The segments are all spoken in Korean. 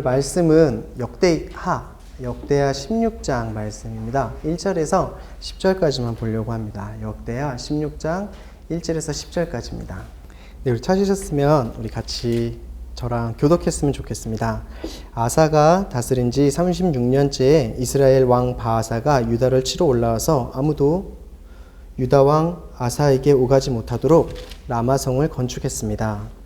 오늘 말씀은 역대하 16장 말씀입니다. 1절에서 10절까지만 보려고 합니다. 역대하 16장 1절에서 10절까지입니다. 네, 우리 찾으셨으면 우리 같이 저랑 교독했으면 좋겠습니다. 아사가 다스린 지 36년째에 이스라엘 왕 바아사가 유다를 치러 올라와서 아무도 유다 왕 아사에게 오가지 못하도록 라마성을 건축했습니다.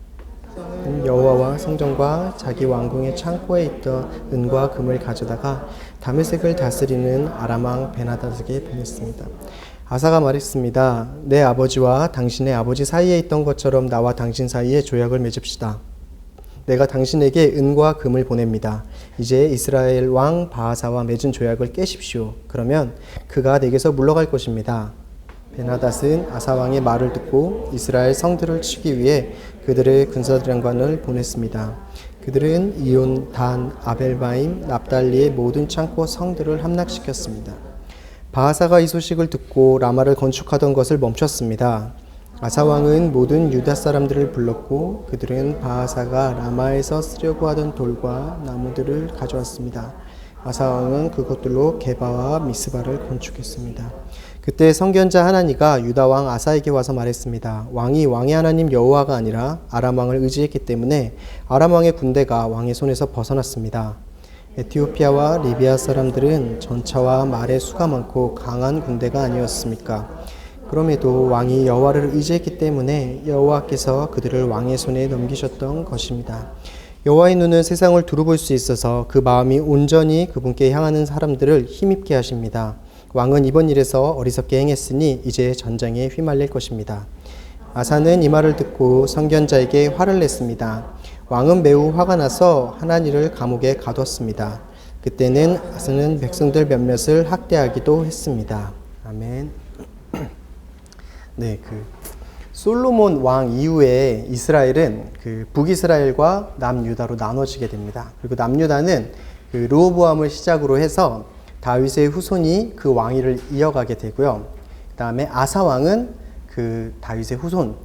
여호와와 성전과 자기 왕궁의 창고에 있던 은과 금을 가져다가 다메섹을 다스리는 아람 왕 베나다드에게 보냈습니다. 아사가 말했습니다. 내 아버지와 당신의 아버지 사이에 있던 것처럼 나와 당신 사이에 조약을 맺읍시다. 내가 당신에게 은과 금을 보냅니다. 이제 이스라엘 왕 바아사와 맺은 조약을 깨십시오. 그러면 그가 내게서 물러갈 것입니다. 베나닷은 아사 왕의 말을 듣고 이스라엘 성들을 치기 위해 그들의 군사장관을 보냈습니다. 그들은 이온, 단, 아벨바임, 납달리의 모든 창고 성들을 함락시켰습니다. 바아사가 이 소식을 듣고 라마를 건축하던 것을 멈췄습니다. 아사 왕은 모든 유다 사람들을 불렀고 그들은 바아사가 라마에서 쓰려고 하던 돌과 나무들을 가져왔습니다. 아사 왕은 그것들로 게바와 미스바를 건축했습니다. 그때 선견자 하나니가 유다 왕 아사에게 와서 말했습니다. 왕이 왕의 하나님 여호와가 아니라 아람 왕을 의지했기 때문에 아람 왕의 군대가 왕의 손에서 벗어났습니다. 에티오피아와 리비아 사람들은 전차와 말의 수가 많고 강한 군대가 아니었습니까? 그럼에도 왕이 여호와를 의지했기 때문에 여호와께서 그들을 왕의 손에 넘기셨던 것입니다. 여호와의 눈은 세상을 두루볼 수 있어서 그 마음이 온전히 그분께 향하는 사람들을 힘입게 하십니다. 왕은 이번 일에서 어리석게 행했으니 이제 전쟁에 휘말릴 것입니다. 아사는 이 말을 듣고 선견자에게 화를 냈습니다. 왕은 매우 화가 나서 하나니를 감옥에 가뒀습니다. 그때는 아사는 백성들 몇몇을 학대하기도 했습니다. 아멘. 네, 솔로몬 왕 이후에 이스라엘은 북이스라엘과 남유다로 나눠지게 됩니다. 그리고 남유다는 르호보암을 시작으로 해서 다윗의 후손이 그 왕위를 이어가게 되고요. 그 다음에 아사 왕은 다윗의 후손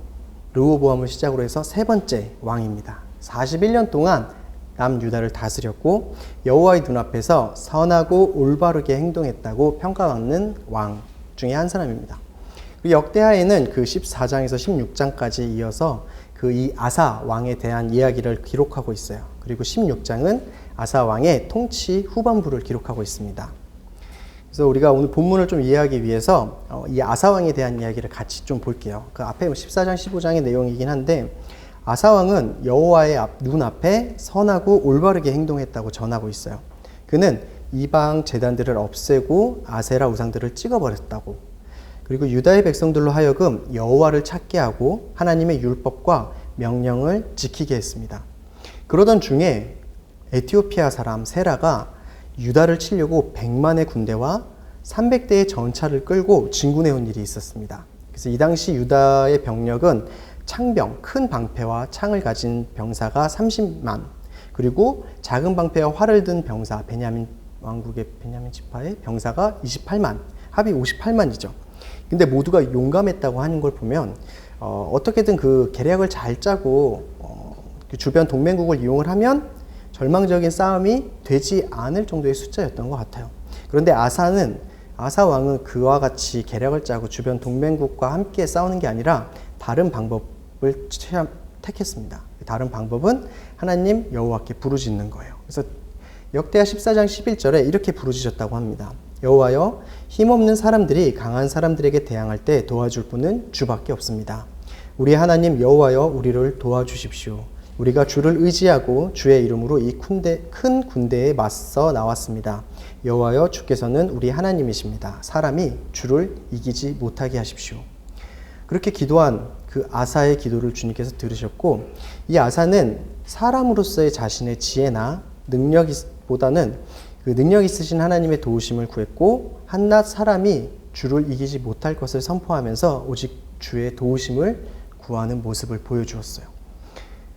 르호보암을 시작으로 해서 세 번째 왕입니다. 41년 동안 남유다를 다스렸고 여호와의 눈앞에서 선하고 올바르게 행동했다고 평가받는 왕 중에 한 사람입니다. 역대하에는 14장에서 16장까지 이어서 이 아사 왕에 대한 이야기를 기록하고 있어요. 그리고 16장은 아사 왕의 통치 후반부를 기록하고 있습니다. 그래서 우리가 오늘 본문을 좀 이해하기 위해서 이 아사 왕에 대한 이야기를 같이 좀 볼게요. 그 앞에 14장, 15장의 내용이긴 한데 아사 왕은 여호와의 눈앞에 선하고 올바르게 행동했다고 전하고 있어요. 그는 이방 제단들을 없애고 아세라 우상들을 찍어버렸다고. 그리고 유다의 백성들로 하여금 여호와를 찾게 하고 하나님의 율법과 명령을 지키게 했습니다. 그러던 중에 에티오피아 사람 세라가 유다를 치려고 100만의 군대와 300대의 전차를 끌고 진군해온 일이 있었습니다. 그래서 이 당시 유다의 병력은 창병, 큰 방패와 창을 가진 병사가 30만, 그리고 작은 방패와 활을 든 병사, 왕국의 베냐민 지파의 병사가 28만, 합이 58만이죠. 근데 모두가 용감했다고 하는 걸 보면 어떻게든 그 계략을 잘 짜고 주변 동맹국을 이용을 하면 절망적인 싸움이 되지 않을 정도의 숫자였던 것 같아요. 그런데 아사 왕은 그와 같이 계략을 짜고 주변 동맹국과 함께 싸우는 게 아니라 다른 방법을 택했습니다. 다른 방법은 하나님 여호와께 부르짖는 거예요. 그래서 역대하 14장 11절에 이렇게 부르짖었다고 합니다. 여호와여, 힘없는 사람들이 강한 사람들에게 대항할 때 도와줄 분은 주밖에 없습니다. 우리 하나님 여호와여, 우리를 도와주십시오. 우리가 주를 의지하고 주의 이름으로 이 큰 군대에 맞서 나왔습니다. 여호와여, 주께서는 우리 하나님이십니다. 사람이 주를 이기지 못하게 하십시오. 그렇게 기도한 그 아사의 기도를 주님께서 들으셨고, 이 아사는 사람으로서의 자신의 지혜나 능력보다는 그 능력 있으신 하나님의 도우심을 구했고, 한낱 사람이 주를 이기지 못할 것을 선포하면서 오직 주의 도우심을 구하는 모습을 보여주었어요.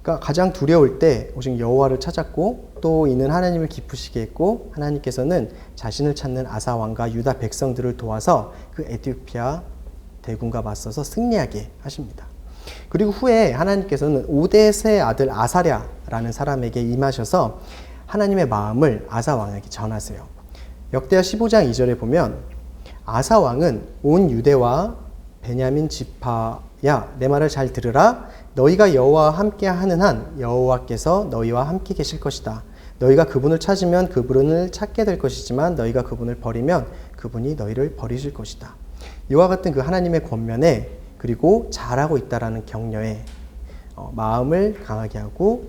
그러니까 가장 두려울 때 오직 여호와를 찾았고, 또 이는 하나님을 기쁘시게 했고, 하나님께서는 자신을 찾는 아사 왕과 유다 백성들을 도와서 그 에티오피아 대군과 맞서서 승리하게 하십니다. 그리고 후에 하나님께서는 오뎃의 아들 아사랴라는 사람에게 임하셔서 하나님의 마음을 아사 왕에게 전하세요. 역대하 15장 2절에 보면 아사 왕은 온 유대와 베냐민 지파야 내 말을 잘 들으라. 너희가 여호와와 함께 하는 한 여호와께서 너희와 함께 계실 것이다. 너희가 그분을 찾으면 그분을 찾게 될 것이지만 너희가 그분을 버리면 그분이 너희를 버리실 것이다. 이와 같은 그 하나님의 권면에 그리고 잘하고 있다라는 격려에 마음을 강하게 하고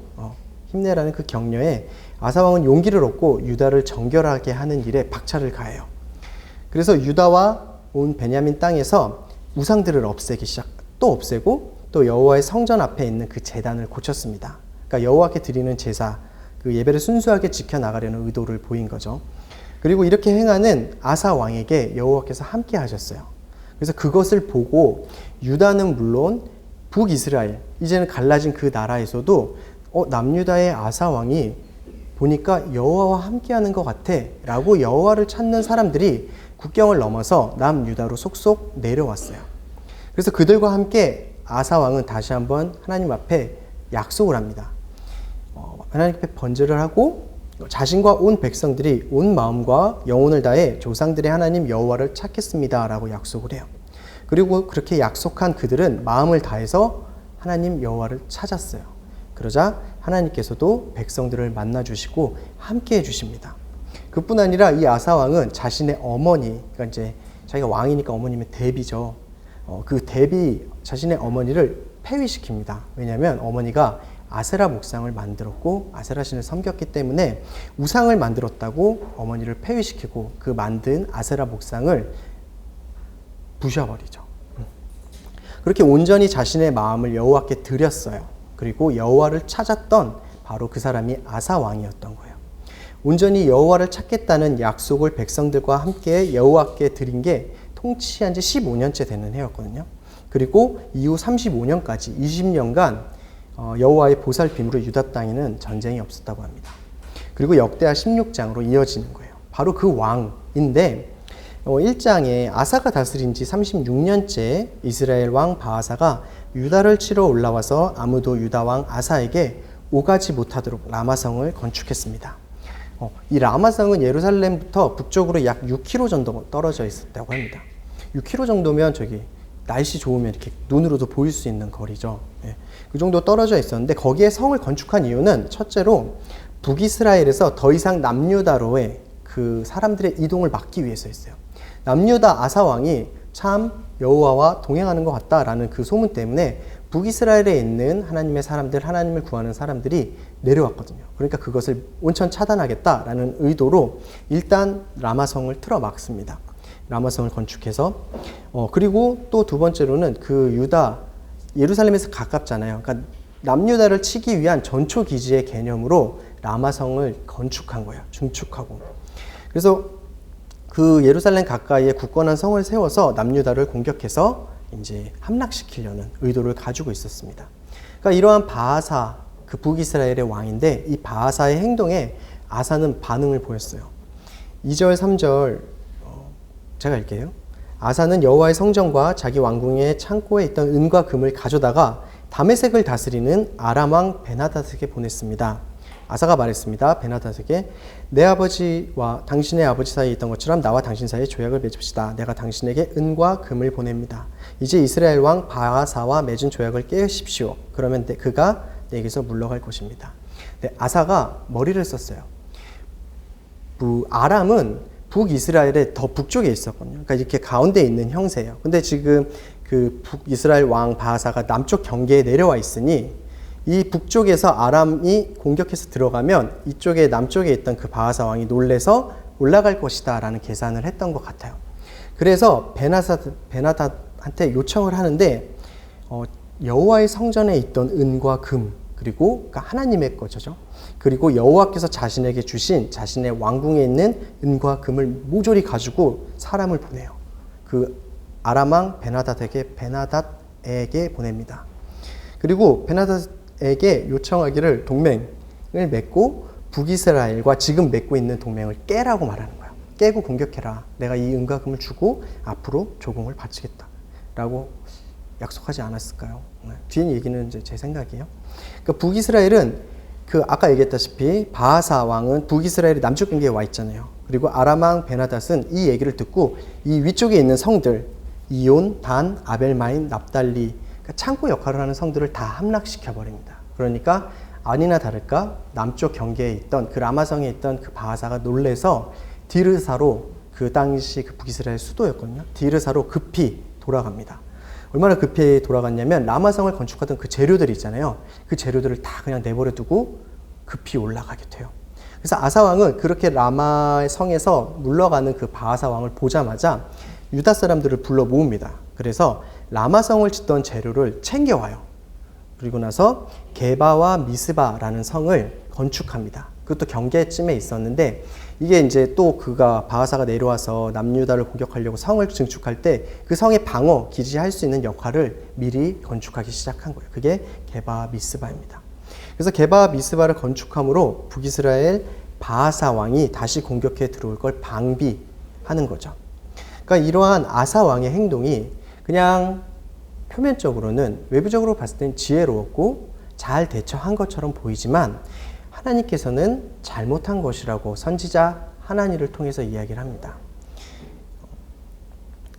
힘내라는 그 격려에 아사왕은 용기를 얻고 유다를 정결하게 하는 일에 박차를 가해요. 그래서 유다와 온 베냐민 땅에서 우상들을 또 없애고 또 여호와의 성전 앞에 있는 그 제단을 고쳤습니다. 그러니까 여호와께 드리는 제사, 그 예배를 순수하게 지켜나가려는 의도를 보인 거죠. 그리고 이렇게 행하는 아사 왕에게 여호와께서 함께 하셨어요. 그래서 그것을 보고 유다는 물론 북이스라엘, 이제는 갈라진 그 나라에서도 남유다의 아사 왕이 보니까 여호와와 함께하는 것 같아 라고 여호와를 찾는 사람들이 국경을 넘어서 남유다로 속속 내려왔어요. 그래서 그들과 함께 아사 왕은 다시 한번 하나님 앞에 약속을 합니다. 하나님 앞에 번제를 하고 자신과 온 백성들이 온 마음과 영혼을 다해 조상들의 하나님 여호와를 찾겠습니다 라고 약속을 해요. 그리고 그렇게 약속한 그들은 마음을 다해서 하나님 여호와를 찾았어요. 그러자 하나님께서도 백성들을 만나주시고 함께 해주십니다. 그뿐 아니라 이 아사 왕은 자신의 어머니, 그러니까 이제 자기가 왕이니까 어머님의 데비죠. 그 데비 자신의 어머니를 폐위시킵니다. 왜냐하면 어머니가 아세라 목상을 만들었고 아세라 신을 섬겼기 때문에 우상을 만들었다고 어머니를 폐위시키고 그 만든 아세라 목상을 부셔버리죠. 그렇게 온전히 자신의 마음을 여호와께 드렸어요. 그리고 여호와를 찾았던 바로 그 사람이 아사 왕이었던 거예요. 온전히 여호와를 찾겠다는 약속을 백성들과 함께 여호와께 드린 게 통치한 지 15년째 되는 해였거든요. 그리고 이후 35년까지 20년간 여호와의 보살핌으로 유다 땅에는 전쟁이 없었다고 합니다. 그리고 역대하 16장으로 이어지는 거예요. 바로 그 왕인데 1장에 아사가 다스린 지 36년째 이스라엘 왕 바아사가 유다를 치러 올라와서 아무도 유다 왕 아사에게 오가지 못하도록 라마성을 건축했습니다. 이 라마성은 예루살렘부터 북쪽으로 약 6km 정도 떨어져 있었다고 합니다. 6km 정도면 날씨 좋으면 이렇게 눈으로도 보일 수 있는 거리죠. 그 정도 떨어져 있었는데 거기에 성을 건축한 이유는 첫째로 북이스라엘에서 더 이상 남유다로의 그 사람들의 이동을 막기 위해서였어요. 남유다 아사 왕이 참 여호와와 동행하는 것 같다라는 그 소문 때문에 북이스라엘에 있는 하나님의 사람들, 하나님을 구하는 사람들이 내려왔거든요. 그러니까 그것을 온천 차단하겠다라는 의도로 일단 라마성을 틀어 막습니다. 라마성을 건축해서 그리고 또 두 번째로는 그 유다 예루살렘에서 가깝잖아요. 그러니까 남유다를 치기 위한 전초 기지의 개념으로 라마성을 건축한 거예요. 중축하고. 그래서 그 예루살렘 가까이에 굳건한 성을 세워서 남유다를 공격해서 이제 함락시키려는 의도를 가지고 있었습니다. 그러니까 이러한 바아사, 그 북이스라엘의 왕인데 이 바아사의 행동에 아사는 반응을 보였어요. 2절, 3절 제가 읽게요. 아사는 여호와의 성전과 자기 왕궁의 창고에 있던 은과 금을 가져다가 다메섹을 다스리는 아람 왕 베나닷에게 보냈습니다. 아사가 말했습니다. 베나닷에게 내 아버지와 당신의 아버지 사이에 있던 것처럼 나와 당신 사이에 조약을 맺읍시다. 내가 당신에게 은과 금을 보냅니다. 이제 이스라엘 왕 바아사와 맺은 조약을 깨우십시오. 그러면 그가 내게서 물러갈 것입니다. 아사가 머리를 썼어요. 아람은 북이스라엘의 더 북쪽에 있었거든요. 그러니까 이렇게 가운데 있는 형세예요. 근데 지금 그 북이스라엘 왕 바아사가 남쪽 경계에 내려와 있으니 이 북쪽에서 아람이 공격해서 들어가면 이쪽에 남쪽에 있던 그 바아사 왕이 놀래서 올라갈 것이다 라는 계산을 했던 것 같아요. 그래서 베나닷한테 요청을 하는데 여호와의 성전에 있던 은과 금 그리고 그러니까 하나님의 거죠. 그리고 여호와께서 자신에게 주신 자신의 왕궁에 있는 은과 금을 모조리 가지고 사람을 보내요. 그 아람 왕 베나닷에게 보냅니다. 그리고 베나닷에게 요청하기를 동맹을 맺고 북이스라엘과 지금 맺고 있는 동맹을 깨라고 말하는 거예요. 깨고 공격해라. 내가 이 은과 금을 주고 앞으로 조공을 바치겠다. 라고 약속하지 않았을까요? 뒤에 얘기는 이제 제 생각이에요. 그러니까 북이스라엘은 아까 얘기했다시피 바하사 왕은 북이스라엘의 남쪽 경계에 와 있잖아요. 그리고 아람 왕 베나닷은 이 얘기를 듣고 이 위쪽에 있는 성들 이온, 단, 아벨마임, 납달리, 그러니까 창고 역할을 하는 성들을 다 함락시켜 버립니다. 그러니까 아니나 다를까 남쪽 경계에 있던 그 라마성에 있던 그 바하사가 놀래서 디르사로, 그 당시 그 북이스라엘 수도였거든요. 디르사로 급히 돌아갑니다. 얼마나 급히 돌아갔냐면 라마성을 건축하던 그 재료들이 있잖아요. 그 재료들을 다 그냥 내버려 두고 급히 올라가게 돼요. 그래서 아사 왕은 그렇게 라마의 성에서 물러가는 그 바하사 왕을 보자마자 유다 사람들을 불러 모읍니다. 그래서 라마성을 짓던 재료를 챙겨와요. 그리고 나서 게바와 미스바라는 성을 건축합니다. 그것도 경계쯤에 있었는데 이게 이제 또 그가 바하사가 내려와서 남유다를 공격하려고 성을 증축할 때 그 성의 방어 기지할 수 있는 역할을 미리 건축하기 시작한 거예요. 그게 게바와 미스바입니다. 그래서 게바와 미스바를 건축함으로 북이스라엘 바하사 왕이 다시 공격해 들어올 걸 방비하는 거죠. 그러니까 이러한 아사 왕의 행동이 그냥 표면적으로는 외부적으로 봤을 땐 지혜로웠고 잘 대처한 것처럼 보이지만 하나님께서는 잘못한 것이라고 선지자 하나니를 통해서 이야기를 합니다.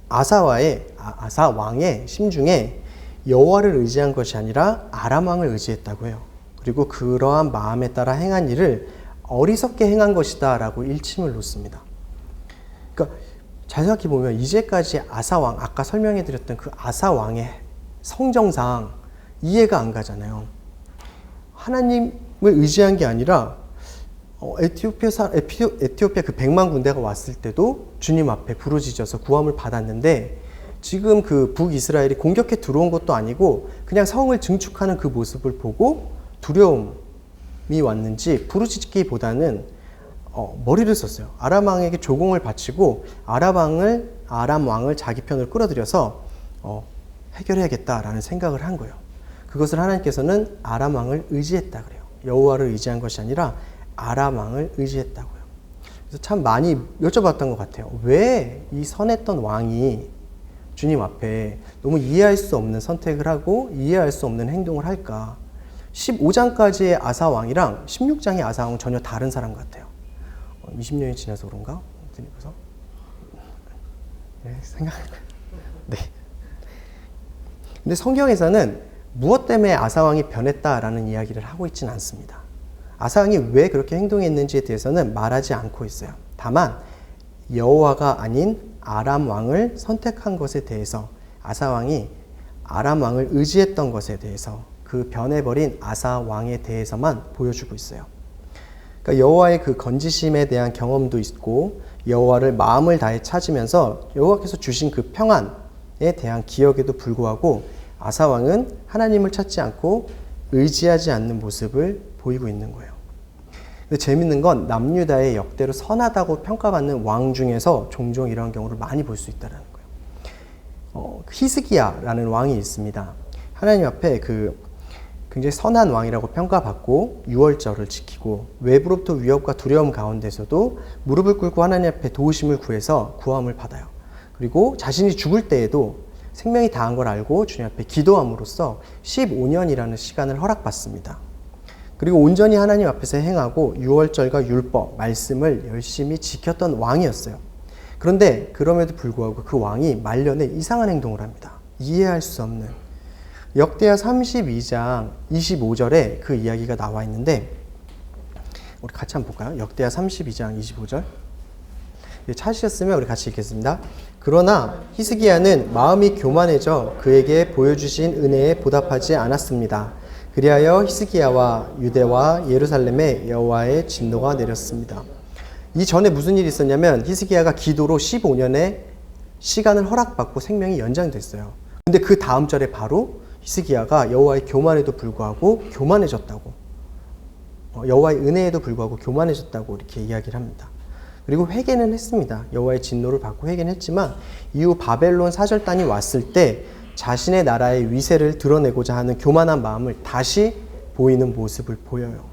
아사 왕의 심중에 여호와를 의지한 것이 아니라 아람 왕을 의지했다고 해요. 그리고 그러한 마음에 따라 행한 일을 어리석게 행한 것이다 라고 일침을 놓습니다. 그러니까 잘 생각해 보면 이제까지 아사 왕, 아까 설명해 드렸던 그 아사 왕의 성정상 이해가 안 가잖아요. 하나님을 의지한 게 아니라 에티오피아 그 100만 군대가 왔을 때도 주님 앞에 부르짖어서 구함을 받았는데 지금 그 북이스라엘이 공격해 들어온 것도 아니고 그냥 성을 증축하는 그 모습을 보고 두려움이 왔는지 부르짖기보다는 머리를 썼어요. 아람 왕에게 조공을 바치고 아람 왕을 자기 편으로 끌어들여서 해결해야겠다라는 생각을 한 거예요. 그것을 하나님께서는 아람 왕을 의지했다 그래요. 여호와를 의지한 것이 아니라 아람 왕을 의지했다고요. 그래서 참 많이 여쭤봤던 것 같아요. 왜 이 선했던 왕이 주님 앞에 너무 이해할 수 없는 선택을 하고 이해할 수 없는 행동을 할까? 15장까지의 아사 왕이랑 16장의 아사 왕은 전혀 다른 사람 같아요. 20년이 지나서 그런가? 네, 네. 근데 성경에서는 무엇 때문에 아사 왕이 변했다라는 이야기를 하고 있지는 않습니다. 아사 왕이 왜 그렇게 행동했는지에 대해서는 말하지 않고 있어요. 다만 여호와가 아닌 아람 왕을 선택한 것에 대해서 아사 왕이 아람 왕을 의지했던 것에 대해서 그 변해버린 아사 왕에 대해서만 보여주고 있어요. 그러니까 여호와의 그 건지심에 대한 경험도 있고 여호와를 마음을 다해 찾으면서 여호와께서 주신 그 평안에 대한 기억에도 불구하고 아사 왕은 하나님을 찾지 않고 의지하지 않는 모습을 보이고 있는 거예요. 근데 재밌는 건 남유다의 역대로 선하다고 평가받는 왕 중에서 종종 이런 경우를 많이 볼 수 있다는 거예요. 히스기야라는 왕이 있습니다. 하나님 앞에 굉장히 선한 왕이라고 평가받고 유월절을 지키고 외부로부터 위협과 두려움 가운데서도 무릎을 꿇고 하나님 앞에 도우심을 구해서 구함을 받아요. 그리고 자신이 죽을 때에도 생명이 다한 걸 알고 주님 앞에 기도함으로써 15년이라는 시간을 허락받습니다. 그리고 온전히 하나님 앞에서 행하고 유월절과 율법, 말씀을 열심히 지켰던 왕이었어요. 그런데 그럼에도 불구하고 그 왕이 말년에 이상한 행동을 합니다. 이해할 수 없는. 역대하 32장 25절에 그 이야기가 나와 있는데 우리 같이 한번 볼까요? 역대하 32장 25절. 찾으셨으면 우리 같이 읽겠습니다. 그러나 히스기야는 마음이 교만해져 그에게 보여주신 은혜에 보답하지 않았습니다. 그리하여 히스기야와 유대와 예루살렘에 여호와의 진노가 내렸습니다. 이 전에 무슨 일이 있었냐면 히스기야가 기도로 15년의 시간을 허락받고 생명이 연장됐어요. 근데 그 다음 절에 바로 히스기야가 여호와의 교만에도 불구하고 교만해졌다고, 여호와의 은혜에도 불구하고 교만해졌다고 이렇게 이야기를 합니다. 그리고 회개는 했습니다. 여호와의 진노를 받고 회개는 했지만 이후 바벨론 사절단이 왔을 때 자신의 나라의 위세를 드러내고자 하는 교만한 마음을 다시 보이는 모습을 보여요.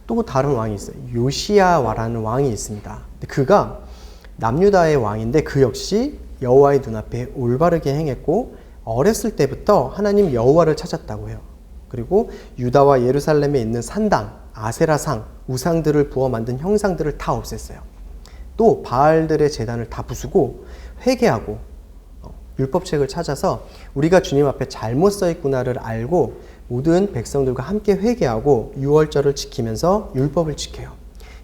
또 다른 왕이 있어요. 요시야와라는 왕이 있습니다. 그가 남유다의 왕인데 그 역시 여호와의 눈앞에 올바르게 행했고 어렸을 때부터 하나님 여호와를 찾았다고 해요. 그리고 유다와 예루살렘에 있는 산당, 아세라상, 우상들을 부어 만든 형상들을 다 없앴어요. 또 바알들의 제단을 다 부수고 회개하고 율법책을 찾아서 우리가 주님 앞에 잘못 서 있구나를 알고 모든 백성들과 함께 회개하고 유월절을 지키면서 율법을 지켜요.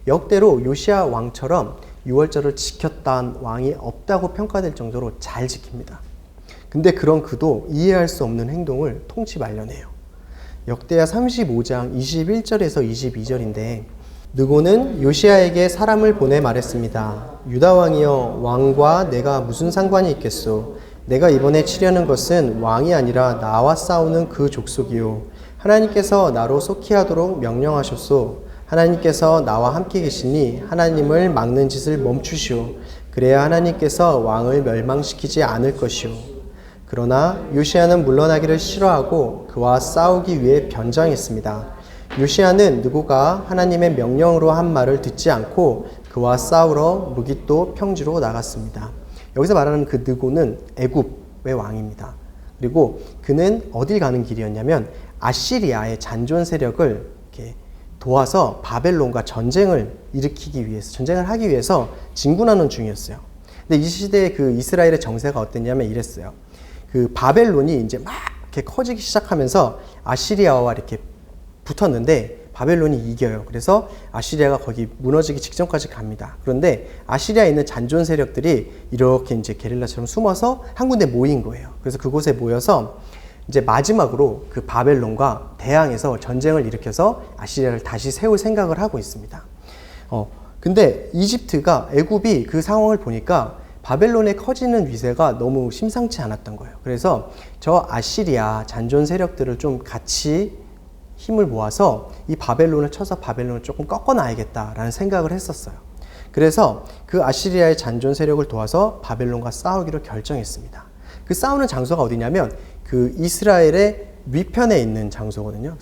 역대로 요시야 왕처럼 유월절을 지켰던 왕이 없다고 평가될 정도로 잘 지킵니다. 근데 그런 그도 이해할 수 없는 행동을 통치 말려내요. 역대하 35장 21절에서 22절인데 느고는 요시야에게 사람을 보내 말했습니다. 유다 왕이여, 왕과 내가 무슨 상관이 있겠소? 내가 이번에 치려는 것은 왕이 아니라 나와 싸우는 그 족속이요. 하나님께서 나로 속히하도록 명령하셨소. 하나님께서 나와 함께 계시니 하나님을 막는 짓을 멈추시오. 그래야 하나님께서 왕을 멸망시키지 않을 것이오. 그러나 요시야는 물러나기를 싫어하고 그와 싸우기 위해 변장했습니다. 요시야는 느고가 하나님의 명령으로 한 말을 듣지 않고 그와 싸우러 무깃도 평지로 나갔습니다. 여기서 말하는 그 느고는 애굽의 왕입니다. 그리고 그는 어딜 가는 길이었냐면 아시리아의 잔존 세력을 이렇게 도와서 바벨론과 전쟁을 하기 위해서 진군하는 중이었어요. 근데 이 시대에 그 이스라엘의 정세가 어땠냐면 이랬어요. 그 바벨론이 이제 막 이렇게 커지기 시작하면서 아시리아와 이렇게 붙었는데 바벨론이 이겨요. 그래서 아시리아가 거기 무너지기 직전까지 갑니다. 그런데 아시리아에 있는 잔존 세력들이 이렇게 이제 게릴라처럼 숨어서 한 군데 모인 거예요. 그래서 그곳에 모여서 이제 마지막으로 그 바벨론과 대항해서 전쟁을 일으켜서 아시리아를 다시 세울 생각을 하고 있습니다. 근데 애굽이 그 상황을 보니까 바벨론의 커지는 위세가 너무 심상치 않았던 거예요. 그래서 저 아시리아 잔존 세력들을 좀 같이 힘을 모아서 이 바벨론을 쳐서 바벨론을 조금 꺾어놔야겠다라는 생각을 했었어요. 그래서 그 아시리아의 잔존 세력을 도와서 바벨론과 싸우기로 결정했습니다. 그 싸우는 장소가 어디냐면 그 이스라엘의 위편에 있는 장소거든요.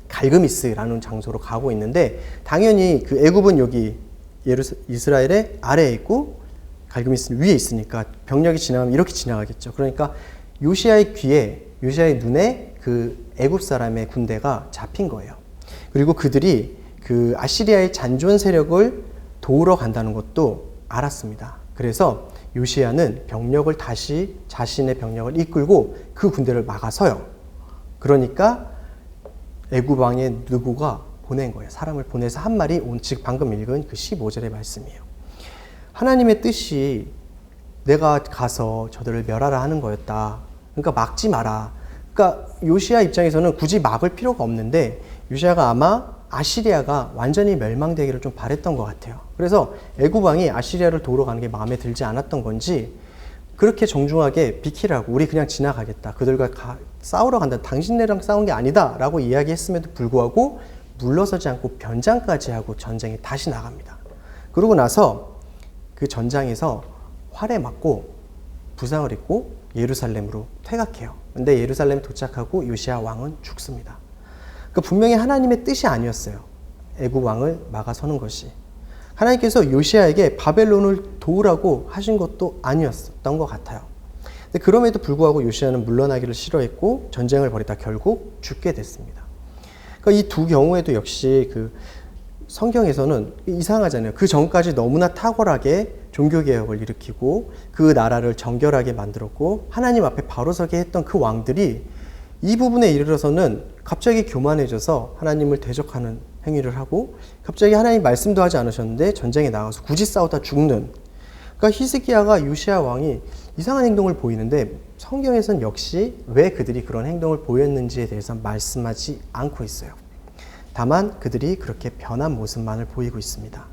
갈그미스라는 장소로 가고 있는데 당연히 그 애굽은 여기 이스라엘의 아래에 있고 갈그미스는 위에 있으니까 병력이 지나가면 이렇게 지나가겠죠. 그러니까 요시야의 눈에 그 애굽 사람의 군대가 잡힌 거예요. 그리고 그들이 그 아시리아의 잔존 세력을 도우러 간다는 것도 알았습니다. 그래서 요시야는 자신의 병력을 이끌고 그 군대를 막아서요. 그러니까 애굽 왕의 느고가 보낸 거예요. 사람을 보내서 한 말이 지금 방금 읽은 그 15절의 말씀이에요. 하나님의 뜻이 내가 가서 저들을 멸하라 하는 거였다. 그러니까 막지 마라. 그러니까 요시야 입장에서는 굳이 막을 필요가 없는데 요시야가 아마 아시리아가 완전히 멸망되기를 좀 바랬던 것 같아요. 그래서 애굽 왕이 아시리아를 도우러 가는 게 마음에 들지 않았던 건지 그렇게 정중하게 비키라고, 우리 그냥 지나가겠다, 그들과 싸우러 간다, 당신네랑 싸운 게 아니다 라고 이야기했음에도 불구하고 물러서지 않고 변장까지 하고 전쟁에 다시 나갑니다. 그러고 나서 그 전장에서 활에 맞고 부상을 입고 예루살렘으로 퇴각해요. 근데 예루살렘에 도착하고 요시야 왕은 죽습니다. 그러니까 분명히 하나님의 뜻이 아니었어요. 애굽 왕을 막아서는 것이. 하나님께서 요시야에게 바벨론을 도우라고 하신 것도 아니었던 것 같아요. 근데 그럼에도 불구하고 요시야는 물러나기를 싫어했고 전쟁을 벌이다 결국 죽게 됐습니다. 그러니까 이 두 경우에도 역시 그 성경에서는 이상하잖아요. 그 전까지 너무나 탁월하게 종교개혁을 일으키고 그 나라를 정결하게 만들었고 하나님 앞에 바로 서게 했던 그 왕들이 이 부분에 이르러서는 갑자기 교만해져서 하나님을 대적하는 행위를 하고 갑자기 하나님 말씀도 하지 않으셨는데 전쟁에 나가서 굳이 싸우다 죽는. 그러니까 히스기야가 요시야 왕이 이상한 행동을 보이는데 성경에서는 역시 왜 그들이 그런 행동을 보였는지에 대해서 말씀하지 않고 있어요. 다만 그들이 그렇게 변한 모습만을 보이고 있습니다.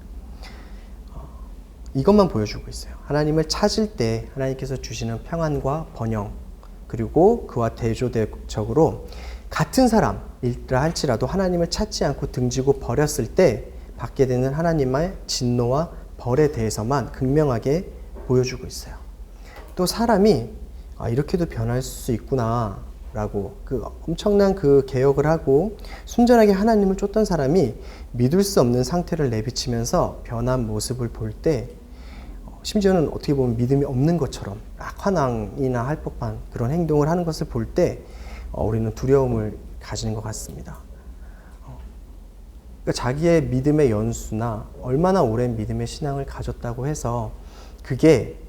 이것만 보여주고 있어요. 하나님을 찾을 때 하나님께서 주시는 평안과 번영, 그리고 그와 대조적으로 같은 사람이라 할지라도 하나님을 찾지 않고 등지고 버렸을 때 받게 되는 하나님의 진노와 벌에 대해서만 극명하게 보여주고 있어요. 또 사람이 이렇게도 변할 수 있구나 라고 그 엄청난 그 개혁을 하고 순전하게 하나님을 쫓던 사람이 믿을 수 없는 상태를 내비치면서 변한 모습을 볼 때 심지어는 어떻게 보면 믿음이 없는 것처럼 악화낭이나 할 법한 그런 행동을 하는 것을 볼 때 우리는 두려움을 가지는 것 같습니다. 그러니까 자기의 믿음의 연수나 얼마나 오랜 믿음의 신앙을 가졌다고 해서 그게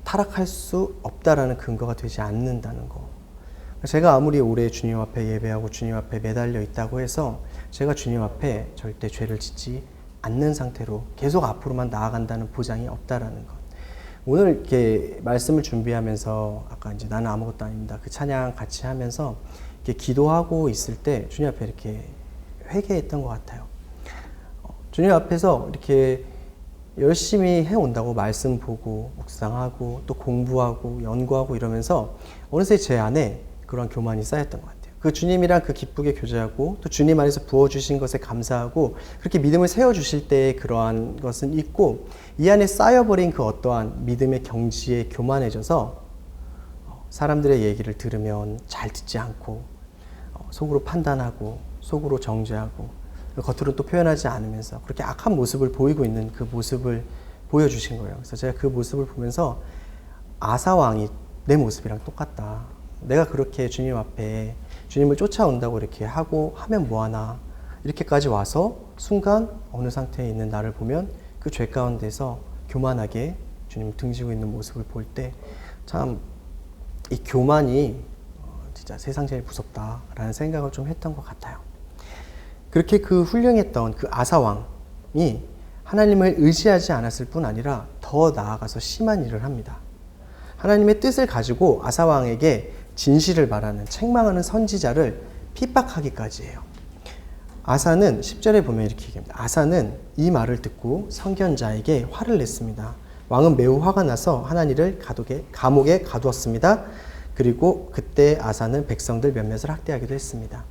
타락할 수 없다라는 근거가 되지 않는다는 거. 제가 아무리 오래 주님 앞에 예배하고 주님 앞에 매달려 있다고 해서 제가 주님 앞에 절대 죄를 짓지 않는 상태로 계속 앞으로만 나아간다는 보장이 없다라는 것. 오늘 이렇게 말씀을 준비하면서 아까 이제 나는 아무것도 아닙니다. 그 찬양 같이 하면서 이렇게 기도하고 있을 때 주님 앞에 이렇게 회개했던 것 같아요. 주님 앞에서 이렇게 열심히 해온다고 말씀 보고 묵상하고 또 공부하고 연구하고 이러면서 어느새 제 안에 그런 교만이 쌓였던 것 같아요. 그 주님이랑 그 기쁘게 교제하고 또 주님 안에서 부어주신 것에 감사하고 그렇게 믿음을 세워주실 때의 그러한 것은 있고 이 안에 쌓여버린 그 어떠한 믿음의 경지에 교만해져서 사람들의 얘기를 들으면 잘 듣지 않고 속으로 판단하고 속으로 정죄하고 겉으로 또 표현하지 않으면서 그렇게 악한 모습을 보이고 있는 그 모습을 보여주신 거예요. 그래서 제가 그 모습을 보면서 아사왕이 내 모습이랑 똑같다. 내가 그렇게 주님 앞에 주님을 쫓아온다고 이렇게 하고 하면 뭐하나 이렇게까지 와서 순간 어느 상태에 있는 나를 보면 그 죄 가운데서 교만하게 주님을 등지고 있는 모습을 볼 때 참 이 교만이 진짜 세상 제일 무섭다라는 생각을 좀 했던 것 같아요. 그렇게 그 훌륭했던 그 아사왕이 하나님을 의지하지 않았을 뿐 아니라 더 나아가서 심한 일을 합니다. 하나님의 뜻을 가지고 아사왕에게 진실을 말하는 책망하는 선지자를 핍박하기까지 해요. 아사는 10절에 보면 이렇게 얘기합니다. 아사는 이 말을 듣고 선견자에게 화를 냈습니다. 왕은 매우 화가 나서 하나니를 감옥에 가두었습니다. 그리고 그때 아사는 백성들 몇몇을 학대하기도 했습니다.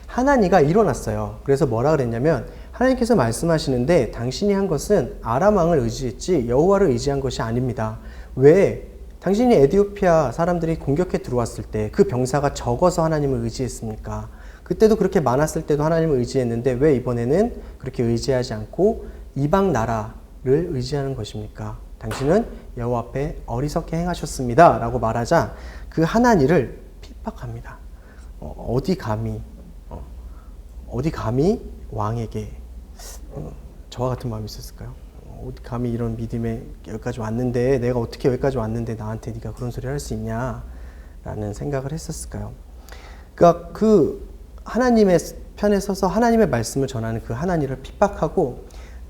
하나니가 일어났어요. 그래서 뭐라 그랬냐면 하나님께서 말씀하시는데 당신이 한 것은 아람 왕을 의지했지 여호와를 의지한 것이 아닙니다. 왜 당신이 에티오피아 사람들이 공격해 들어왔을 때 그 병사가 적어서 하나님을 의지했습니까? 그때도 그렇게 많았을 때도 하나님을 의지했는데 왜 이번에는 그렇게 의지하지 않고 이방 나라를 의지하는 것입니까? 당신은 여호와 앞에 어리석게 행하셨습니다. 라고 말하자 그 하나니를 핍박합니다. 어디 감히 왕에게 저와 같은 마음이 있었을까요? 어디 감히 이런 믿음에 여기까지 왔는데 내가 어떻게 여기까지 왔는데 나한테 네가 그런 소리를 할 수 있냐 라는 생각을 했었을까요? 그러니까 그 하나님의 편에 서서 하나님의 말씀을 전하는 그 하나니를 핍박하고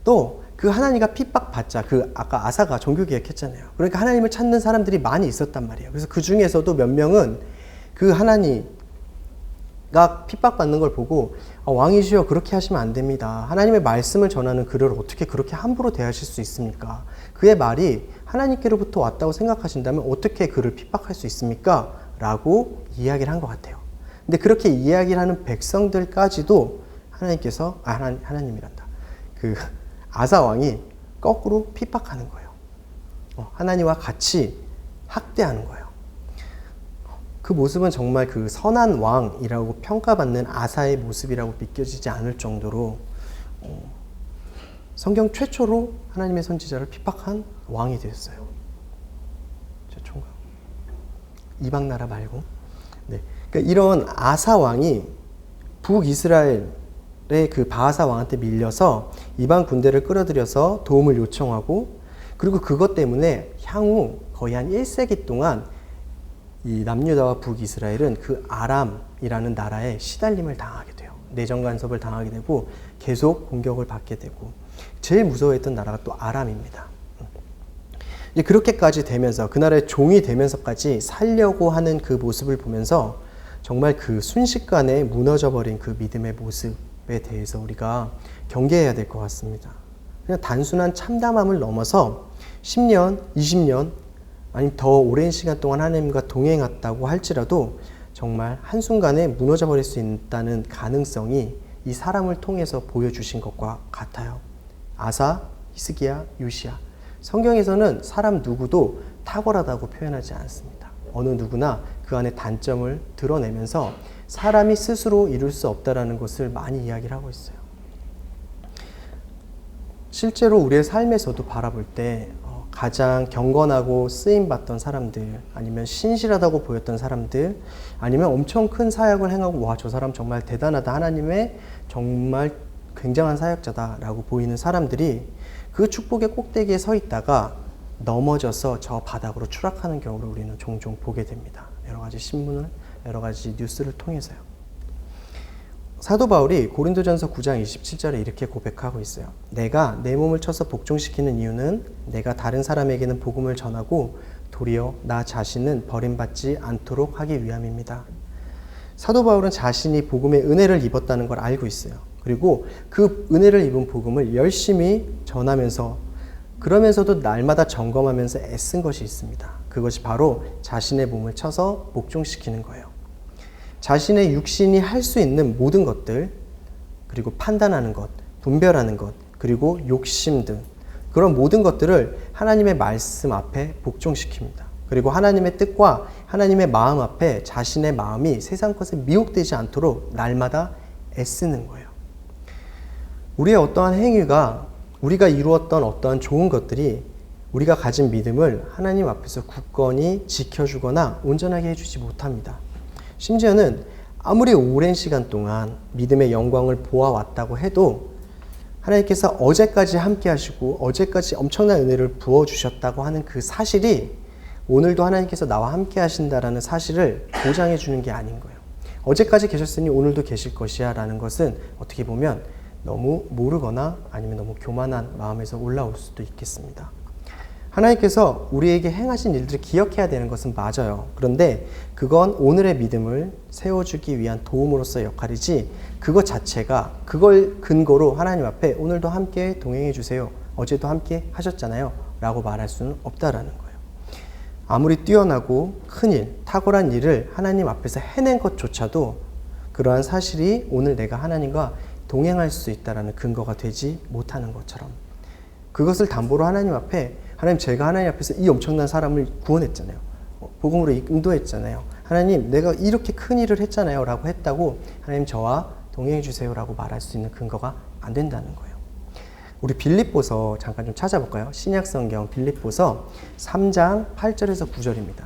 또 그 하나니가 핍박받자 그 아까 아사가 종교개혁했잖아요. 그러니까 하나님을 찾는 사람들이 많이 있었단 말이에요. 그래서 그 중에서도 몇 명은 그 하나니가 핍박받는 걸 보고 왕이시여 그렇게 하시면 안 됩니다. 하나님의 말씀을 전하는 그를 어떻게 그렇게 함부로 대하실 수 있습니까? 그의 말이 하나님께로부터 왔다고 생각하신다면 어떻게 그를 핍박할 수 있습니까? 라고 이야기를 한 것 같아요. 근데 그렇게 이야기를 하는 백성들까지도 하나님께서 하나님이란다. 그 아사 왕이 거꾸로 핍박하는 거예요. 하나님과 같이 학대하는 거예요. 그 모습은 정말 그 선한 왕이라고 평가받는 아사의 모습이라고 믿겨지지 않을 정도로 성경 최초로 하나님의 선지자를 핍박한 왕이 되었어요. 최초인가? 이방 나라 말고. 네. 그러니까 이런 아사 왕이 북이스라엘의 그 바하사 왕한테 밀려서 이방 군대를 끌어들여서 도움을 요청하고 그리고 그것 때문에 향후 거의 한 1세기 동안 이 남유다와 북이스라엘은 그 아람이라는 나라에 시달림을 당하게 돼요. 내정 간섭을 당하게 되고 계속 공격을 받게 되고 제일 무서워했던 나라가 또 아람입니다. 이제 그렇게까지 되면서 그 나라의 종이 되면서까지 살려고 하는 그 모습을 보면서 정말 그 순식간에 무너져버린 그 믿음의 모습에 대해서 우리가 경계해야 될 것 같습니다. 그냥 단순한 참담함을 넘어서 10년, 20년 아니면 더 오랜 시간 동안 하나님과 동행했다고 할지라도 정말 한순간에 무너져 버릴 수 있다는 가능성이 이 사람을 통해서 보여주신 것과 같아요. 아사, 히스기야, 요시야. 성경에서는 사람 누구도 탁월하다고 표현하지 않습니다. 어느 누구나 그 안에 단점을 드러내면서 사람이 스스로 이룰 수 없다는 것을 많이 이야기를 하고 있어요. 실제로 우리의 삶에서도 바라볼 때 가장 경건하고 쓰임받던 사람들, 아니면 신실하다고 보였던 사람들, 아니면 엄청 큰 사역을 행하고 와, 저 사람 정말 대단하다, 하나님의 정말 굉장한 사역자다라고 보이는 사람들이 그 축복의 꼭대기에 서 있다가 넘어져서 저 바닥으로 추락하는 경우를 우리는 종종 보게 됩니다. 여러 가지 신문을, 여러 가지 뉴스를 통해서요. 사도 바울이 고린도전서 9장 27절에 이렇게 고백하고 있어요. 내가 내 몸을 쳐서 복종시키는 이유는 내가 다른 사람에게는 복음을 전하고 도리어 나 자신은 버림받지 않도록 하기 위함입니다. 사도 바울은 자신이 복음의 은혜를 입었다는 걸 알고 있어요. 그리고 그 은혜를 입은 복음을 열심히 전하면서, 그러면서도 날마다 점검하면서 애쓴 것이 있습니다. 그것이 바로 자신의 몸을 쳐서 복종시키는 거예요. 자신의 육신이 할 수 있는 모든 것들, 그리고 판단하는 것, 분별하는 것, 그리고 욕심 등 그런 모든 것들을 하나님의 말씀 앞에 복종시킵니다. 그리고 하나님의 뜻과 하나님의 마음 앞에 자신의 마음이 세상 것에 미혹되지 않도록 날마다 애쓰는 거예요. 우리의 어떠한 행위가, 우리가 이루었던 어떠한 좋은 것들이 우리가 가진 믿음을 하나님 앞에서 굳건히 지켜주거나 온전하게 해주지 못합니다. 심지어는 아무리 오랜 시간 동안 믿음의 영광을 보아왔다고 해도 하나님께서 어제까지 함께 하시고 어제까지 엄청난 은혜를 부어주셨다고 하는 그 사실이 오늘도 하나님께서 나와 함께 하신다라는 사실을 보장해 주는 게 아닌 거예요. 어제까지 계셨으니 오늘도 계실 것이야 라는 것은 어떻게 보면 너무 모르거나 아니면 너무 교만한 마음에서 올라올 수도 있겠습니다. 하나님께서 우리에게 행하신 일들을 기억해야 되는 것은 맞아요. 그런데 그건 오늘의 믿음을 세워주기 위한 도움으로서의 역할이지, 그것 자체가, 그걸 근거로 하나님 앞에 오늘도 함께 동행해 주세요, 어제도 함께 하셨잖아요 라고 말할 수는 없다라는 거예요. 아무리 뛰어나고 큰일, 탁월한 일을 하나님 앞에서 해낸 것조차도 그러한 사실이 오늘 내가 하나님과 동행할 수 있다는 근거가 되지 못하는 것처럼, 그것을 담보로 하나님 앞에, 하나님 제가 하나님 앞에서 이 엄청난 사람을 구원했잖아요. 복음으로 인도했잖아요. 하나님 내가 이렇게 큰 일을 했잖아요 라고 했다고 하나님 저와 동행해 주세요 라고 말할 수 있는 근거가 안 된다는 거예요. 우리 빌립보서 잠깐 좀 찾아볼까요? 신약성경 빌립보서 3장 8절에서 9절입니다.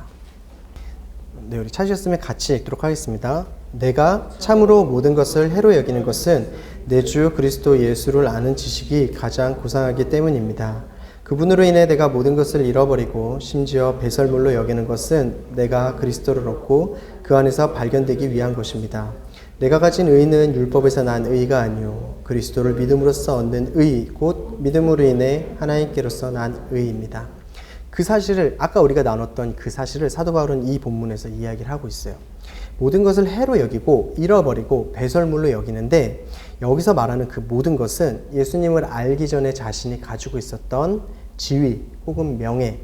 네, 우리 찾으셨으면 같이 읽도록 하겠습니다. 내가 참으로 모든 것을 해로 여기는 것은 내 주 그리스도 예수를 아는 지식이 가장 고상하기 때문입니다. 그분으로 인해 내가 모든 것을 잃어버리고 심지어 배설물로 여기는 것은 내가 그리스도를 얻고 그 안에서 발견되기 위한 것입니다. 내가 가진 의는 율법에서 난 의가 아니요 그리스도를 믿음으로써 얻는 의 곧 믿음으로 인해 하나님께로서 난 의입니다. 그 사실을, 아까 우리가 나눴던 그 사실을 사도 바울은 이 본문에서 이야기를 하고 있어요. 모든 것을 해로 여기고 잃어버리고 배설물로 여기는데, 여기서 말하는 그 모든 것은 예수님을 알기 전에 자신이 가지고 있었던 지위 혹은 명예,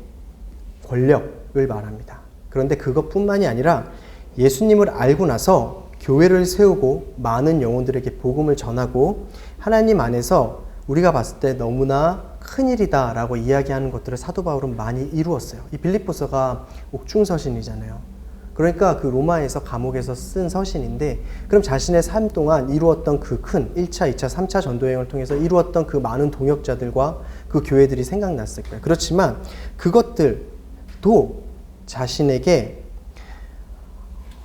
권력을 말합니다. 그런데 그것뿐만이 아니라 예수님을 알고 나서 교회를 세우고 많은 영혼들에게 복음을 전하고 하나님 안에서 우리가 봤을 때 너무나 큰일이다 라고 이야기하는 것들을 사도 바울은 많이 이루었어요. 이 빌립보서가 옥중서신이잖아요. 그러니까 그 로마에서 감옥에서 쓴 서신인데, 그럼 자신의 삶 동안 이루었던 그 큰 1차, 2차, 3차 전도여행을 통해서 이루었던 그 많은 동역자들과 그 교회들이 생각났을 거예요. 그렇지만 그것들도 자신에게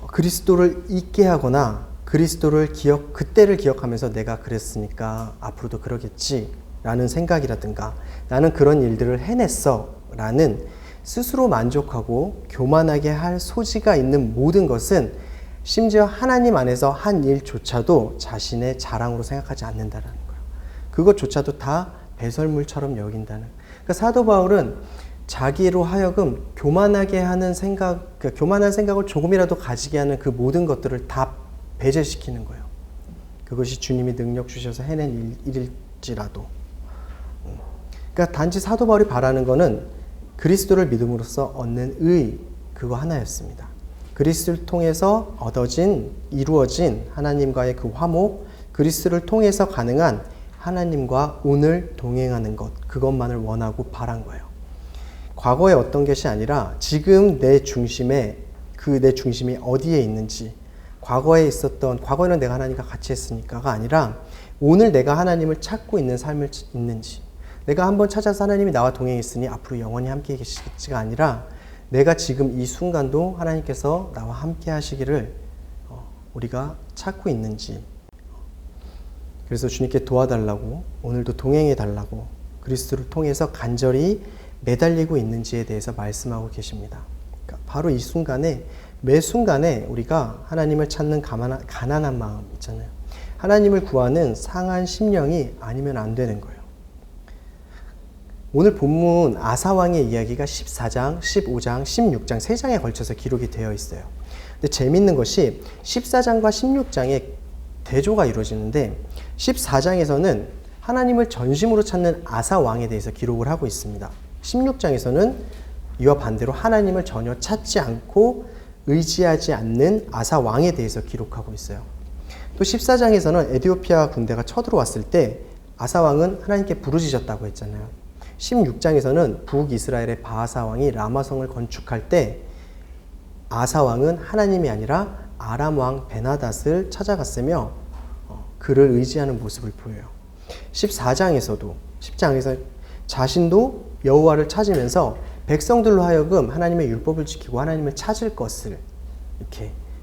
그리스도를 잊게 하거나 그리스도를 그때를 기억하면서 내가 그랬으니까 앞으로도 그러겠지 라는 생각이라든가 나는 그런 일들을 해냈어 라는 스스로 만족하고 교만하게 할 소지가 있는 모든 것은 심지어 하나님 안에서 한 일조차도 자신의 자랑으로 생각하지 않는다는 거예요. 그것조차도 다 배설물처럼 여긴다는. 그러니까 사도 바울은 자기로 하여금 교만하게 하는 생각, 그러니까 교만한 생각을 조금이라도 가지게 하는 그 모든 것들을 다 배제시키는 거예요. 그것이 주님이 능력 주셔서 해낸 일일지라도. 그러니까 단지 사도 바울이 바라는 거는 그리스도를 믿음으로써 얻는 의, 그거 하나였습니다. 그리스도를 통해서 이루어진 하나님과의 그 화목, 그리스도를 통해서 가능한 하나님과 오늘 동행하는 것, 그것만을 원하고 바란 거예요. 과거의 어떤 것이 아니라 지금 내 중심이 어디에 있는지, 과거에는 내가 하나님과 같이 했으니까가 아니라 오늘 내가 하나님을 찾고 있는 삶을 있는지, 내가 한번 찾아서 하나님이 나와 동행했으니 앞으로 영원히 함께 계시겠지가 아니라 내가 지금 이 순간도 하나님께서 나와 함께 하시기를 우리가 찾고 있는지, 그래서 주님께 도와달라고, 오늘도 동행해 달라고 그리스도를 통해서 간절히 매달리고 있는지에 대해서 말씀하고 계십니다. 그러니까 바로 이 순간에, 매 순간에 우리가 하나님을 찾는 가난한 마음 있잖아요. 하나님을 구하는 상한 심령이 아니면 안 되는 거예요. 오늘 본문 아사왕의 이야기가 14장, 15장, 16장 3장에 걸쳐서 기록이 되어 있어요. 근데 재밌는 것이 14장과 16장에 대조가 이루어지는데 14장에서는 하나님을 전심으로 찾는 아사왕에 대해서 기록을 하고 있습니다. 16장에서는 이와 반대로 하나님을 전혀 찾지 않고 의지하지 않는 아사왕에 대해서 기록하고 있어요. 또 14장에서는 에디오피아 군대가 쳐들어왔을 때 아사왕은 하나님께 부르짖었다고 했잖아요. 16장에서는 북이스라엘의 바하사왕이 라마성을 건축할 때 아사왕은 하나님이 아니라 아람왕 베나닷을 찾아갔으며 그를 의지하는 모습을 보여요. 14장에서도 10장에서 자신도 여호와를 찾으면서 백성들로 하여금 하나님의 율법을 지키고 하나님을 찾을 것을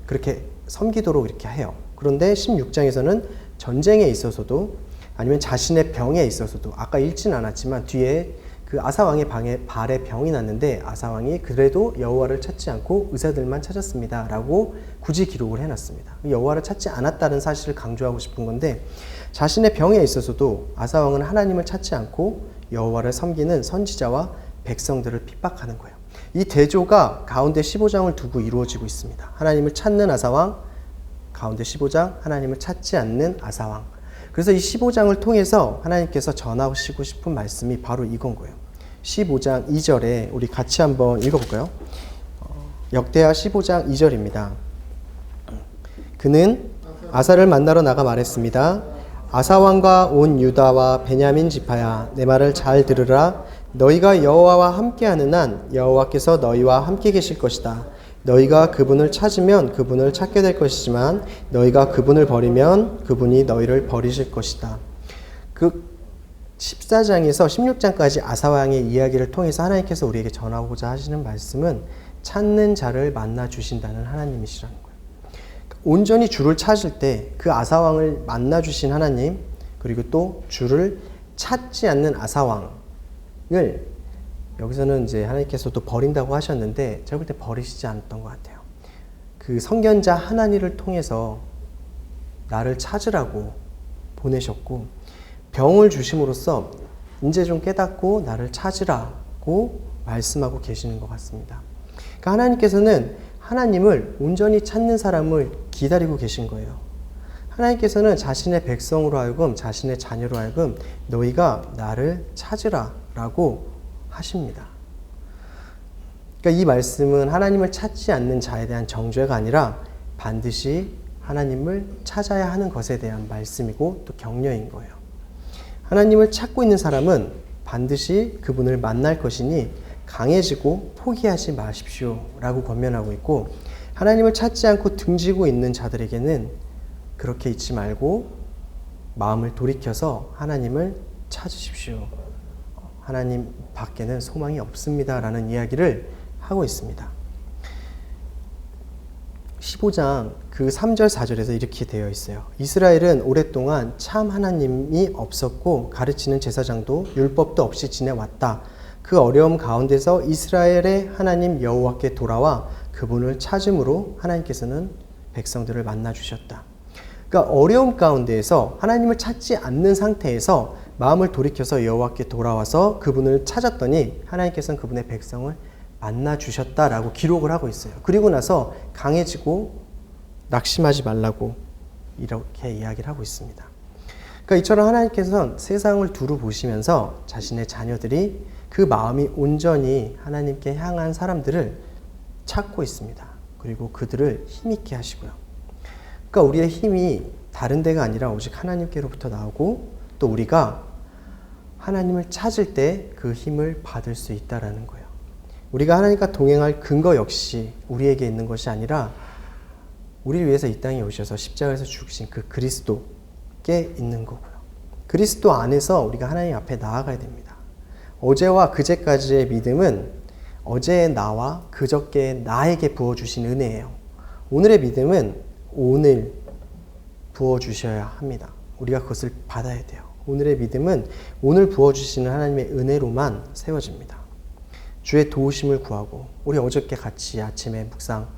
그렇게 섬기도록 이렇게 해요. 그런데 16장에서는 전쟁에 있어서도 아니면 자신의 병에 있어서도 아까 읽진 않았지만 뒤에 그 아사왕의 발에 병이 났는데 아사왕이 그래도 여호와를 찾지 않고 의사들만 찾았습니다 라고 굳이 기록을 해놨습니다. 여호와를 찾지 않았다는 사실을 강조하고 싶은 건데 자신의 병에 있어서도 아사왕은 하나님을 찾지 않고 여호와를 섬기는 선지자와 백성들을 핍박하는 거예요. 이 대조가 가운데 15장을 두고 이루어지고 있습니다. 하나님을 찾는 아사왕, 가운데 15장 하나님을 찾지 않는 아사왕. 그래서 이 15장을 통해서 하나님께서 전하시고 싶은 말씀이 바로 이건 거예요. 15장 2절에 우리 같이 한번 읽어볼까요? 역대하 15장 2절입니다. 그는 아사를 만나러 나가 말했습니다. 아사왕과 온 유다와 베냐민 지파야, 내 말을 잘 들으라. 너희가 여호와와 함께하는 한 여호와께서 너희와 함께 계실 것이다. 너희가 그분을 찾으면 그분을 찾게 될 것이지만 너희가 그분을 버리면 그분이 너희를 버리실 것이다. 그 14장에서 16장까지 아사왕의 이야기를 통해서 하나님께서 우리에게 전하고자 하시는 말씀은 찾는 자를 만나 주신다는 하나님이시라는 거예요. 온전히 주를 찾을 때 그 아사왕을 만나 주신 하나님, 그리고 또 주를 찾지 않는 아사왕을 여기서는 이제 하나님께서도 버린다고 하셨는데 제가 볼 때 버리시지 않았던 것 같아요. 그 선견자 하나니를 통해서 나를 찾으라고 보내셨고 병을 주심으로써 이제 좀 깨닫고 나를 찾으라고 말씀하고 계시는 것 같습니다. 그러니까 하나님께서는 하나님을 온전히 찾는 사람을 기다리고 계신 거예요. 하나님께서는 자신의 백성으로 하여금 자신의 자녀로 하여금 너희가 나를 찾으라라고 하십니다. 그러니까 이 말씀은 하나님을 찾지 않는 자에 대한 정죄가 아니라 반드시 하나님을 찾아야 하는 것에 대한 말씀이고 또 격려인 거예요. 하나님을 찾고 있는 사람은 반드시 그분을 만날 것이니 강해지고 포기하지 마십시오 라고 권면하고 있고, 하나님을 찾지 않고 등지고 있는 자들에게는 그렇게 있지 말고 마음을 돌이켜서 하나님을 찾으십시오. 하나님 밖에는 소망이 없습니다 라는 이야기를 하고 있습니다. 15장 그 3절 4절에서 이렇게 되어 있어요. 이스라엘은 오랫동안 참 하나님이 없었고 가르치는 제사장도 율법도 없이 지내왔다. 그 어려움 가운데서 이스라엘의 하나님 여호와께 돌아와 그분을 찾음으로 하나님께서는 백성들을 만나 주셨다. 그러니까 어려움 가운데에서 하나님을 찾지 않는 상태에서 마음을 돌이켜서 여호와께 돌아와서 그분을 찾았더니 하나님께서는 그분의 백성을 만나 주셨다라고 기록을 하고 있어요. 그리고 나서 강해지고 낙심하지 말라고 이렇게 이야기를 하고 있습니다. 그러니까 이처럼 하나님께서는 세상을 두루 보시면서 자신의 자녀들이 그 마음이 온전히 하나님께 향한 사람들을 찾고 있습니다. 그리고 그들을 힘있게 하시고요. 그러니까 우리의 힘이 다른 데가 아니라 오직 하나님께로부터 나오고 또 우리가 하나님을 찾을 때 그 힘을 받을 수 있다라는 거예요. 우리가 하나님과 동행할 근거 역시 우리에게 있는 것이 아니라 우리를 위해서 이 땅에 오셔서 십자가에서 죽으신 그 그리스도께 있는 거고요. 그리스도 안에서 우리가 하나님 앞에 나아가야 됩니다. 어제와 그제까지의 믿음은 어제의 나와 그저께의 나에게 부어주신 은혜예요. 오늘의 믿음은 오늘 부어주셔야 합니다. 우리가 그것을 받아야 돼요. 오늘의 믿음은 오늘 부어주시는 하나님의 은혜로만 세워집니다. 주의 도우심을 구하고, 우리 어저께 같이 아침에 묵상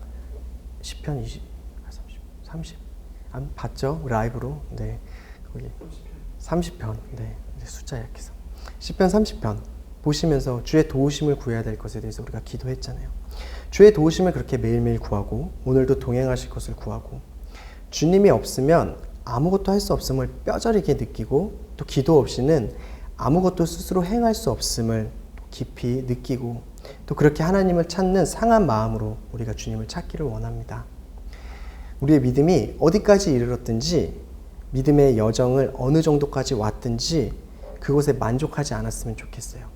10편 20, 30 봤죠? 라이브로. 네, 거기 30편. 네, 숫자 약해서 10편 30편 보시면서 주의 도우심을 구해야 될 것에 대해서 우리가 기도했잖아요. 주의 도우심을 그렇게 매일매일 구하고, 오늘도 동행하실 것을 구하고, 주님이 없으면 아무것도 할 수 없음을 뼈저리게 느끼고, 또 기도 없이는 아무것도 스스로 행할 수 없음을 깊이 느끼고, 또 그렇게 하나님을 찾는 상한 마음으로 우리가 주님을 찾기를 원합니다. 우리의 믿음이 어디까지 이르렀든지, 믿음의 여정을 어느 정도까지 왔든지 그곳에 만족하지 않았으면 좋겠어요.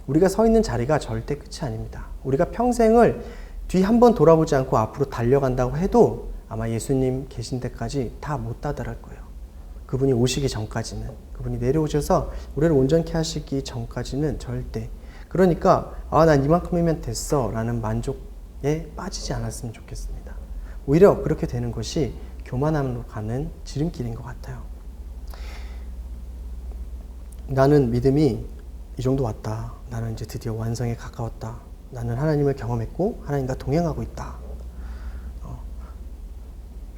우리가 서 있는 자리가 절대 끝이 아닙니다. 우리가 평생을 뒤 한 번 돌아보지 않고 앞으로 달려간다고 해도 아마 예수님 계신 데까지 다 못 다다를 거예요. 그분이 오시기 전까지는, 그분이 내려오셔서 우리를 온전케 하시기 전까지는 절대. 그러니까 난 이만큼이면 됐어 라는 만족에 빠지지 않았으면 좋겠습니다. 오히려 그렇게 되는 것이 교만함으로 가는 지름길인 것 같아요. 나는 믿음이 이 정도 왔다. 나는 이제 드디어 완성에 가까웠다. 나는 하나님을 경험했고 하나님과 동행하고 있다.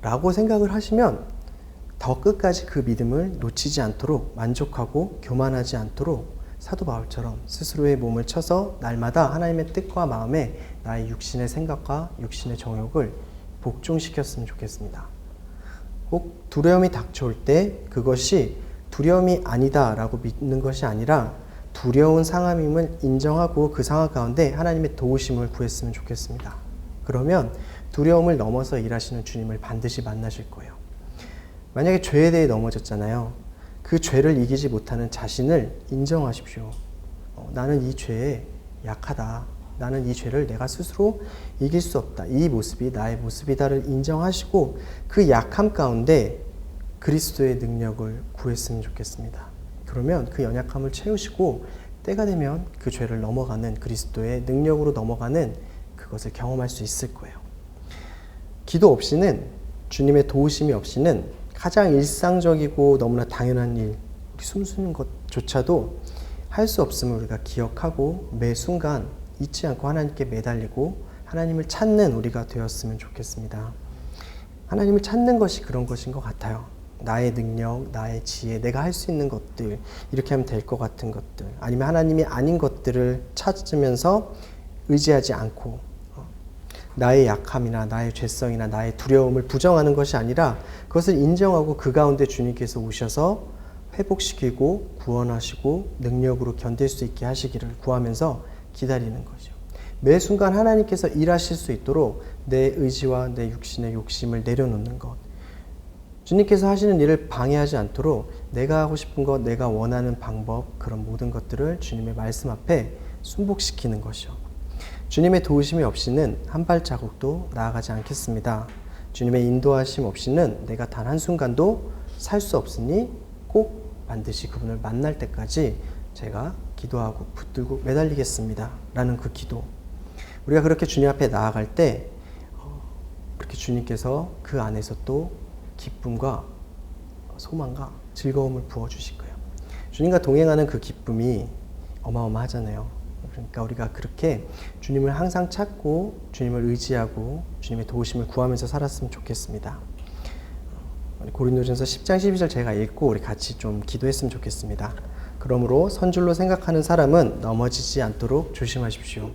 라고 생각을 하시면 더 끝까지 그 믿음을 놓치지 않도록, 만족하고 교만하지 않도록 사도 바울처럼 스스로의 몸을 쳐서 날마다 하나님의 뜻과 마음에 나의 육신의 생각과 육신의 정욕을 복종시켰으면 좋겠습니다. 꼭 두려움이 닥쳐올 때 그것이 두려움이 아니다 라고 믿는 것이 아니라 두려운 상함임을 인정하고 그 상황 가운데 하나님의 도우심을 구했으면 좋겠습니다. 그러면 두려움을 넘어서 일하시는 주님을 반드시 만나실 거예요. 만약에 죄에 대해 넘어졌잖아요. 그 죄를 이기지 못하는 자신을 인정하십시오. 나는 이 죄에 약하다. 나는 이 죄를 내가 스스로 이길 수 없다. 이 모습이 나의 모습이다를 인정하시고 그 약함 가운데 그리스도의 능력을 구했으면 좋겠습니다. 그러면 그 연약함을 채우시고 때가 되면 그 죄를 넘어가는, 그리스도의 능력으로 넘어가는 그것을 경험할 수 있을 거예요. 기도 없이는, 주님의 도우심이 없이는 가장 일상적이고 너무나 당연한 일, 우리 숨 쉬는 것조차도 할 수 없음을 우리가 기억하고 매 순간 잊지 않고 하나님께 매달리고 하나님을 찾는 우리가 되었으면 좋겠습니다. 하나님을 찾는 것이 그런 것인 것 같아요. 나의 능력, 나의 지혜, 내가 할 수 있는 것들, 이렇게 하면 될 것 같은 것들, 아니면 하나님이 아닌 것들을 찾으면서 의지하지 않고 나의 약함이나 나의 죄성이나 나의 두려움을 부정하는 것이 아니라 그것을 인정하고 그 가운데 주님께서 오셔서 회복시키고 구원하시고 능력으로 견딜 수 있게 하시기를 구하면서 기다리는 거죠. 매 순간 하나님께서 일하실 수 있도록 내 의지와 내 육신의 욕심을 내려놓는 것, 주님께서 하시는 일을 방해하지 않도록 내가 하고 싶은 것, 내가 원하는 방법, 그런 모든 것들을 주님의 말씀 앞에 순복시키는 것이요. 주님의 도우심이 없이는 한 발자국도 나아가지 않겠습니다. 주님의 인도하심 없이는 내가 단 한순간도 살 수 없으니 꼭 반드시 그분을 만날 때까지 제가 기도하고 붙들고 매달리겠습니다. 라는 그 기도. 우리가 그렇게 주님 앞에 나아갈 때 그렇게 주님께서 그 안에서 또 기쁨과 소망과 즐거움을 부어주실 거예요. 주님과 동행하는 그 기쁨이 어마어마하잖아요. 그러니까 우리가 그렇게 주님을 항상 찾고 주님을 의지하고 주님의 도우심을 구하면서 살았으면 좋겠습니다. 고린도전서 10장 12절 제가 읽고 우리 같이 좀 기도했으면 좋겠습니다. 그러므로 선줄로 생각하는 사람은 넘어지지 않도록 조심하십시오.